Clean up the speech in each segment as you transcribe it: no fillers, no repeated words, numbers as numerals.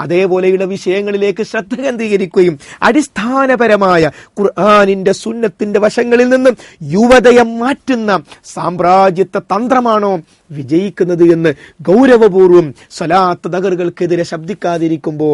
അതേപോലെയുള്ള വിഷയങ്ങളിലേക്ക് ശ്രദ്ധ കേന്ദ്രീകരിക്കുകയും അടിസ്ഥാനപരമായ ഖുർആനിന്റെ സുന്നത്തിന്റെ വശങ്ങളിൽ നിന്നും യുവതയെ മാറ്റുന്ന സാമ്രാജ്യത്വ തന്ത്രമാണോ വിജയിക്കുന്നത് എന്ന് ഗൗരവപൂർവ്വം സ്വലാത്ത് നഗറുകൾക്കെതിരെ ശബ്ദിക്കാതിരിക്കുമ്പോ,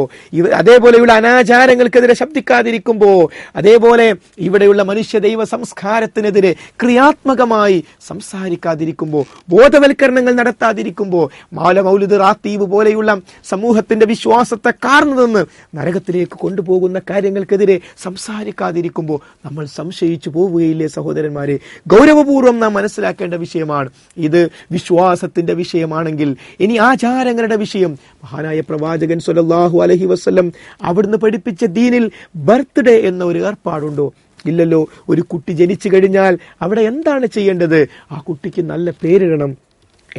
അതേപോലെയുള്ള അനാചാരങ്ങൾക്കെതിരെ ശബ്ദിക്കാതിരിക്കുമ്പോ, അതേപോലെ ഇവിടെയുള്ള മനുഷ്യ ദൈവ സംസ്കാരത്തിനെതിരെ ക്രിയാത്മകമായി സംസാരിക്കാതിരിക്കുമ്പോ, ബോധവൽക്കരണങ്ങൾ നടത്താതിരിക്കുമ്പോ, മൗലിദ് റാത്തീബ് പോലെയുള്ള സമൂഹത്തിന്റെ വിശ്വാസത്തെ കാർന്നു നിന്ന് നരകത്തിലേക്ക് കൊണ്ടുപോകുന്ന കാര്യങ്ങൾക്കെതിരെ സംസാരിക്കാതിരിക്കുമ്പോൾ നമ്മൾ സംശയിച്ചു പോവുകയില്ലേ സഹോദരന്മാരെ? ഗൗരവപൂർവ്വം നാം മനസ്സിലാക്കേണ്ട വിഷയമാണ് ഇത്. വിശ്വാസത്തിന്റെ വിഷയമാണെങ്കിൽ ഇനി ആചാരങ്ങളുടെ വിഷയം, മഹാനായ പ്രവാചകൻ സ്വല്ലല്ലാഹു അലൈഹി വസല്ലം അവിടുന്ന് പഠിപ്പിച്ച ദീനിൽ ബർത്ത്ഡേ എന്ന ഒരു ഏർപ്പാടുണ്ടോ? ഇല്ലല്ലോ. ഒരു കുട്ടി ജനിച്ചു കഴിഞ്ഞാൽ അവിടെ എന്താണ് ചെയ്യേണ്ടത്? ആ കുട്ടിക്ക് നല്ല പേരിടണം.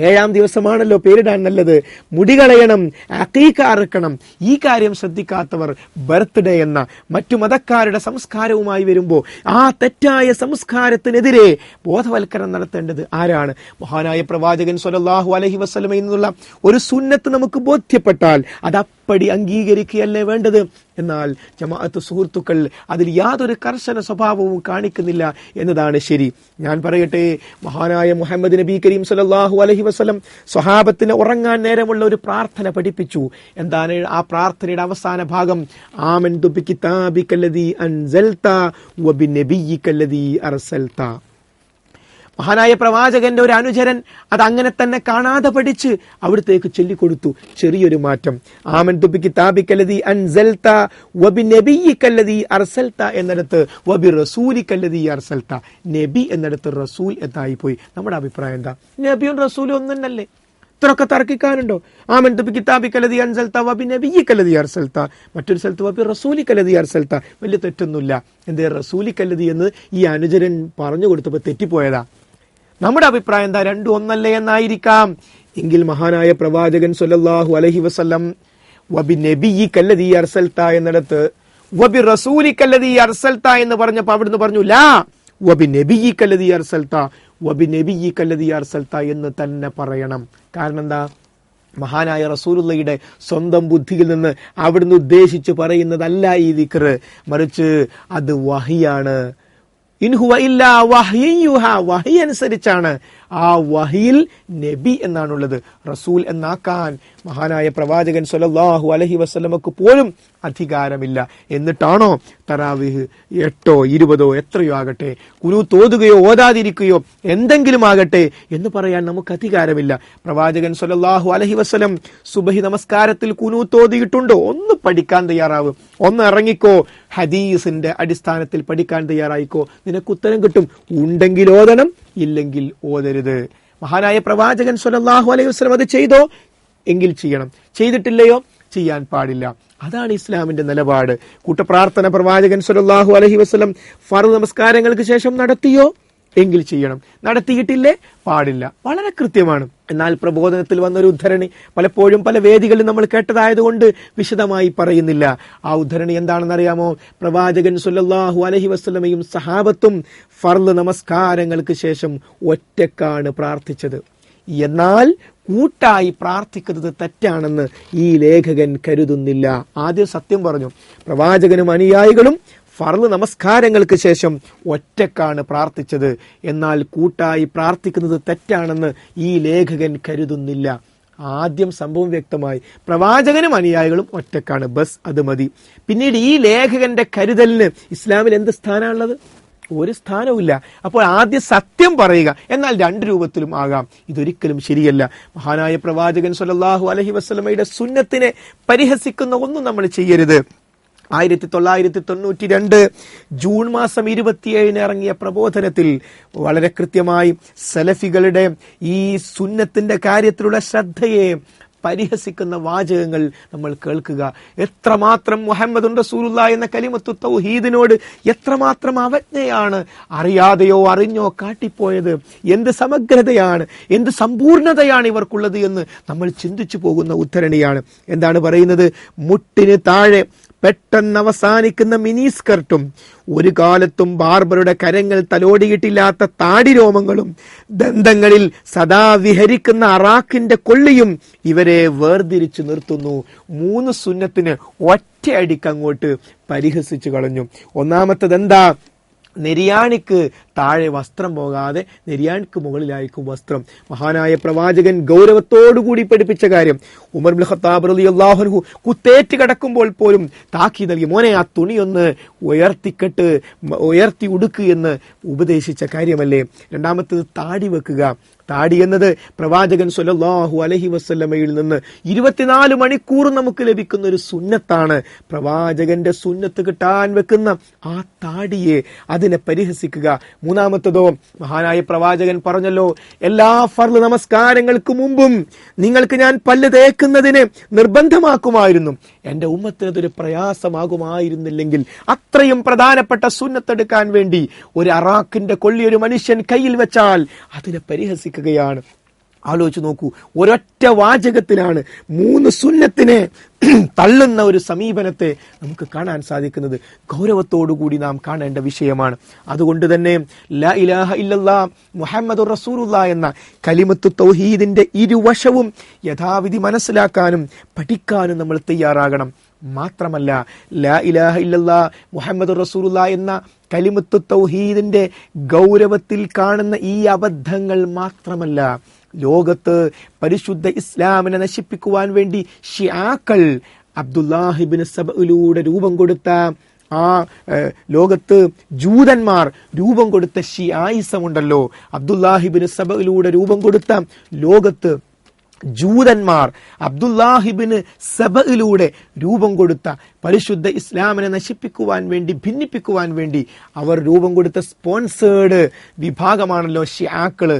7-ാം ദിവസമാണല്ലോ പേരിടാൻ നല്ലത്. മുടി കളയണം, അഖീഖ അറുക്കണം. ഈ കാര്യം ശ്രദ്ധിക്കാത്തവർ ബർത്ത്ഡേ എന്ന മറ്റു മതക്കാരുടെ സംസ്കാരവുമായി വരുമ്പോൾ ആ തെറ്റായ സംസ്കാരത്തിനെതിരെ ബോധവൽക്കരണം നടത്തേണ്ടത് ആരാണ്? മഹാനായ പ്രവാചകൻ സ്വല്ലല്ലാഹു അലൈഹി വസല്ലമയിൽ നിന്നുള്ള ഒരു സുന്നത്ത് നമുക്ക് ബോധ്യപ്പെട്ടാൽ അതപ്പടി അംഗീകരിക്കുകയല്ലേ വേണ്ടത്? എന്നാൽ ജമാഅത്ത് സുഹൃത്തുക്കൾ അതിൽ യാതൊരു കർശന സ്വഭാവവും കാണിക്കുന്നില്ല എന്നതാണ് ശരി. ഞാൻ പറയട്ടെ, മഹാനായ മുഹമ്മദ് നബി കരീം സ്വല്ലല്ലാഹു അലൈഹി വസല്ലം സ്വഹാബത്തിന് ഉറങ്ങാൻ നേരമുള്ള ഒരു പ്രാർത്ഥന പഠിപ്പിച്ചു. എന്താണ് ആ പ്രാർത്ഥനയുടെ അവസാന ഭാഗം? ആമൻതു ബികിതാബികല്ലദീ അൻസൽത വബിനബിയികല്ലദീ അർസൽത. മഹാനായ പ്രവാചകന്റെ ഒരു അനുചരൻ അത് അങ്ങനെ തന്നെ കാണാതെ പഠിച്ച് അവിടത്തേക്ക് ചൊല്ലിക്കൊടുത്തു. ചെറിയൊരു മാറ്റം. ആമൻതു ബികിതാബികല്ലദീ അൻസൽത വബിനബിയികല്ലദീ അർസൽത എന്നിടത്ത് വബിറസൂലികല്ലദീ അർസൽത. നബി എന്നിടത്ത് റസൂൽ എന്നായി പോയി. നമ്മുടെ അഭിപ്രായം എന്താ? നബിയും റസൂലും ഒന്നും തന്നെയല്ലേ? ഇത്രയൊക്കെ തർക്കിക്കാനുണ്ടോ? ആമൻതു ബികിതാബികല്ലദീ അൻസൽത വബിനബിയികല്ലദീ അർസൽത, മറ്റൊരു സ്ഥലത്ത് വബിറസൂലികല്ലദീ അർസൽത. വലിയ തെറ്റൊന്നുമില്ല. എന്തേ റസൂലികല്ലദീ എന്ന് ഈ അനുചരൻ പറഞ്ഞു കൊടുത്തപ്പോൾ തെറ്റിപ്പോയതാ? നമ്മുടെ അഭിപ്രായം എന്താ? രണ്ടും ഒന്നല്ലേ എന്നായിരിക്കാം. എങ്കിൽ മഹാനായ പ്രവാചകൻ സ്വല്ലല്ലാഹു അലൈഹി വസല്ലം വബിനബിയികല്ലദീ അർസൽത എന്നിടത്ത് വബിറസൂലികല്ലദീ അർസൽത എന്ന് പറഞ്ഞപ്പോൾ അവിടുന്ന് പറഞ്ഞു ലാ വബിനബിയികല്ലദീ അർസൽത വബിനബിയികല്ലദീ അർസൽത എന്ന് തന്നെ പറയണം. കാരണം എന്താ? മഹാനായ റസൂലുള്ളാഹിയുടെ സ്വന്തം ബുദ്ധിയിൽ നിന്ന് അവിടുന്ന് ഉദ്ദേശിച്ച് പറയുന്നതല്ല ഈ ദിക്ർ, മറിച്ച് അത് വഹിയാണ്. ഇൻഹുവ ഇല്ലാ വഹ്യുൻ യുഹാ, വഹി അനുസരിച്ചാണ്. ആ വഹിയിൽ നബി എന്നാണുള്ളത്. റസൂൽ എന്നാക്കാൻ മഹാനായ പ്രവാചകൻ സ്വല്ലല്ലാഹു അലൈഹി വസല്ലമക്ക് പോലും അധികാരമില്ല. എന്നിട്ടാണോ തറാവീഹ് 8ഓ 20ഓ എത്രയോ ആകട്ടെ, ഖുനൂത്ത് ഓതുകയോ ഓതാതിരിക്കുകയോ എന്തെങ്കിലും ആകട്ടെ എന്ന് പറയാൻ നമുക്ക് അധികാരമില്ല. പ്രവാചകൻ സ്വല്ലല്ലാഹു അലൈഹി വസല്ലം സുബഹി നമസ്കാരത്തിൽ ഖുനൂത്ത് ഓതിയിട്ടുണ്ടോ? ഒന്ന് പഠിക്കാൻ തയ്യാറാവും. ഒന്ന് ഇറങ്ങിക്കോ, ഹദീസിന്റെ അടിസ്ഥാനത്തിൽ പഠിക്കാൻ തയ്യാറായിക്കോ, നിനക്ക് ഉത്തരം കിട്ടും. ഉണ്ടെങ്കിൽ ഓതണം, ഇല്ലെങ്കിൽ ഓതരുത്. മഹാനായ പ്രവാചകൻ സ്വല്ലല്ലാഹു അലൈഹി വസല്ലം അത് ചെയ്തോ? എങ്കിൽ ചെയ്യണം. ചെയ്തിട്ടില്ലയോ? ചെയ്യാൻ പാടില്ല. അതാണ് ഇസ്ലാമിന്റെ നിലപാട്. കൂട്ടപ്രാർത്ഥന പ്രവാചകൻ സ്വല്ലല്ലാഹു അലൈഹി വസല്ലം ഫർദ് നമസ്കാരങ്ങൾക്ക് ശേഷം നടത്തിയോ? എങ്കിൽ ചെയ്യണം. നടത്തിയിട്ടില്ലേ? പാടില്ല. വളരെ കൃത്യമാണ്. എന്നാൽ പ്രബോധനത്തിൽ വന്നൊരു ഉദ്ധരണി പലപ്പോഴും പല വേദികളിൽ നമ്മൾ കേട്ടതായതുകൊണ്ട് വിശദമായി പറയുന്നില്ല. ആ ഉദ്ധരണി എന്താണെന്ന് അറിയാമോ? പ്രവാചകൻ സ്വല്ലല്ലാഹു അലൈഹി വസല്ലമയും സഹാബത്തും ഫർദ് നമസ്കാരങ്ങൾക്ക് ശേഷം ഒറ്റക്കാണ് പ്രാർത്ഥിച്ചത്. എന്നാൽ കൂട്ടായി പ്രാർത്ഥിക്കുന്നത് തെറ്റാണെന്ന് ഈ ലേഖകൻ കരുതുന്നില്ല. ആദ്യം സത്യം പറഞ്ഞു. പ്രവാചകനും അനുയായികളും ഫർദ് നമസ്കാരങ്ങൾക്ക് ശേഷം ഒറ്റക്കാണ് പ്രാർത്ഥിച്ചത്. എന്നാൽ കൂട്ടായി പ്രാർത്ഥിക്കുന്നത് തെറ്റാണെന്ന് ഈ ലേഖകൻ കരുതുന്നില്ല. ആദ്യം സംഭവം വ്യക്തമായി. പ്രവാചകനും അനുയായികളും ഒറ്റക്കാണ്, ബസ് അത് മതി. പിന്നീട് ഈ ലേഖകന്റെ കരുതലിന് ഇസ്ലാമിൽ എന്ത് സ്ഥാനമുള്ളത്? ഒരു സ്ഥാനവുമില്ല. അപ്പോൾ ആദ്യം സത്യം പറയുക, എന്നാൽ 2 രൂപത്തിലും ആകാം. ഇതൊരിക്കലും ശരിയല്ല. മഹാനായ പ്രവാചകൻ സ്വല്ലല്ലാഹു അലൈഹി വസല്ലമയുടെ സുന്നത്തിനെ പരിഹസിക്കുന്ന ഒന്നും നമ്മൾ ചെയ്യരുത്. 1992 ജൂൺ മാസം 27 ഇറങ്ങിയ പ്രബോധനത്തിൽ വളരെ കൃത്യമായി സലഫികളുടെ ഈ സുന്നത്തിന്റെ കാര്യത്തിലുള്ള ശ്രദ്ധയെ പരിഹസിക്കുന്ന വാചകങ്ങൾ നമ്മൾ കേൾക്കുക. എത്രമാത്രം മുഹമ്മദുൻ റസൂലുള്ളാഹി എന്ന കലിമത്തു തൗഹീദിനോട് എത്രമാത്രം അവജ്ഞയാണ് അറിയാതെയോ അറിഞ്ഞോ കാട്ടിപ്പോയത്. എന്ത് സമഗ്രതയാണ്, എന്ത് സമ്പൂർണതയാണ് ഇവർക്കുള്ളത് എന്ന് നമ്മൾ ചിന്തിച്ചു പോകുന്ന ഉദ്ധരണിയാണ്. എന്താണ് പറയുന്നത്? മുട്ടിന് താഴെ പെട്ടെന്ന് അവസാനിക്കുന്ന മിനി സ്കർട്ടും ഒരു കാലത്തും ബാർബറുടെ കരങ്ങൾ തലോടിയിട്ടില്ലാത്ത താടിരോമങ്ങളും ദന്തങ്ങളിൽ സദാ വിഹരിക്കുന്ന അറാഖിന്റെ കൊള്ളിയും ഇവരെ വേർതിരിച്ചു നിർത്തുന്നു. 3 സുന്നത്തിന് ഒറ്റയടിക്ക് അങ്ങോട്ട് പരിഹസിച്ചു കളഞ്ഞു. ഒന്നാമത്തത് എന്താ? നെരിയാണിക്ക് താഴെ വസ്ത്രം പോകാതെ നെരിയാണിക്ക് മുകളിലായിരിക്കും വസ്ത്രം. മഹാനായ പ്രവാചകൻ ഗൗരവത്തോടുകൂടി പഠിപ്പിച്ച കാര്യം. ഉമർ ഇബ്നു ഖത്താബ് റളിയല്ലാഹു അൻഹു കുത്തേറ്റ് കിടക്കുമ്പോൾ പോലും താക്കീത് നൽകി, മോനെ ആ തുണിയൊന്ന് ഉയർത്തി ഉടുക്കുക എന്ന് ഉപദേശിച്ച കാര്യമല്ലേ. രണ്ടാമത്തത് താടി വെക്കുക. താടി എന്നത് പ്രവാചകൻ സ്വല്ലല്ലാഹു അലൈഹി വസല്ലമയിൽ നിന്ന് 24 മണിക്കൂർ നമുക്ക് ലഭിക്കുന്ന ഒരു സുന്നത്താണ്. പ്രവാചകന്റെ സുന്നത്ത് കിട്ടാൻ വെക്കുന്ന ആ താടിയെ, അതിനെ പരിഹസിക്കുക. മൂന്നാമത്തതോ, മഹാനായ പ്രവാചകൻ പറഞ്ഞല്ലോ, എല്ലാ ഫർള് നമസ്കാരങ്ങൾക്ക് മുമ്പും നിങ്ങൾക്ക് ഞാൻ പല്ല് തേക്കുന്നതിന് നിർബന്ധമാക്കുമായിരുന്നു. എന്റെ ഉമ്മത്തിനതൊരു പ്രയാസമാകുമായിരുന്നില്ലെങ്കിൽ അത്രയും പ്രധാനപ്പെട്ട സുന്നത്തെടുക്കാൻ വേണ്ടി ഒരു അറാഖിന്റെ കൊള്ളി ഒരു മനുഷ്യൻ കയ്യിൽ വെച്ചാൽ അതിനെ പരിഹസിക്കുകയാണ്. ആലോചിച്ച് നോക്കൂ, ഒരൊറ്റ വാചകത്തിലാണ് 3 സുന്നത്തിനെ തള്ളുന്ന ഒരു സമീപനത്തെ നമുക്ക് കാണാൻ സാധിക്കുന്നത്. ഗൗരവത്തോടുകൂടി നാം കാണേണ്ട വിഷയമാണ്. അതുകൊണ്ട് തന്നെ ലാ ഇലാഹ ഇല്ലല്ലാഹ് മുഹമ്മദുർ റസൂലുള്ളാഹ് എന്ന കലിമത്തു തൗഹീദിന്റെ ഇരുവശവും യഥാവിധി മനസ്സിലാക്കാനും പഠിക്കാനും നമ്മൾ തയ്യാറാകണം. മാത്രമല്ല, ലാ ഇലാഹ ഇല്ലല്ലാഹ് മുഹമ്മദുർ റസൂലുള്ളാഹ് എന്ന കലിമത്തു തൗഹീദിന്റെ ഗൗരവത്തിൽ കാണുന്ന ഈ അബദ്ധങ്ങൾ മാത്രമല്ല, ലോകത്ത് പരിശുദ്ധ ഇസ്ലാമിനെ നശിപ്പിക്കുവാൻ വേണ്ടി ഷിയാക്കൾ അബ്ദുല്ലാഹിബ്നു സബഇലൂടെ രൂപം കൊടുത്ത ലോകത്ത് ജൂതന്മാർ രൂപം കൊടുത്ത ഷിയായിസമുണ്ടല്ലോ, അബ്ദുല്ലാഹിബ്നു സബഇലൂടെ രൂപം കൊടുത്ത ലോകത്ത് ജൂതന്മാർ അബ്ദുല്ലാഹിബ്നു സബഇലൂടെ രൂപം കൊടുത്ത പരിശുദ്ധ ഇസ്ലാമിനെ നശിപ്പിക്കുവാൻ വേണ്ടി, ഭിന്നിപ്പിക്കുവാൻ വേണ്ടി അവർ രൂപം കൊടുത്ത സ്പോൺസേർഡ് വിഭാഗമാണല്ലോ ഷിയാക്കള്.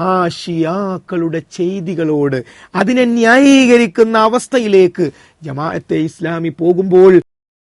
ആ ഷിയാക്കളുടെ ചെയ്തികളോട്, അതിനെ ന്യായീകരിക്കുന്ന അവസ്ഥയിലേക്ക് ജമാഅത്തെ ഇസ്ലാമി പോകുമ്പോൾ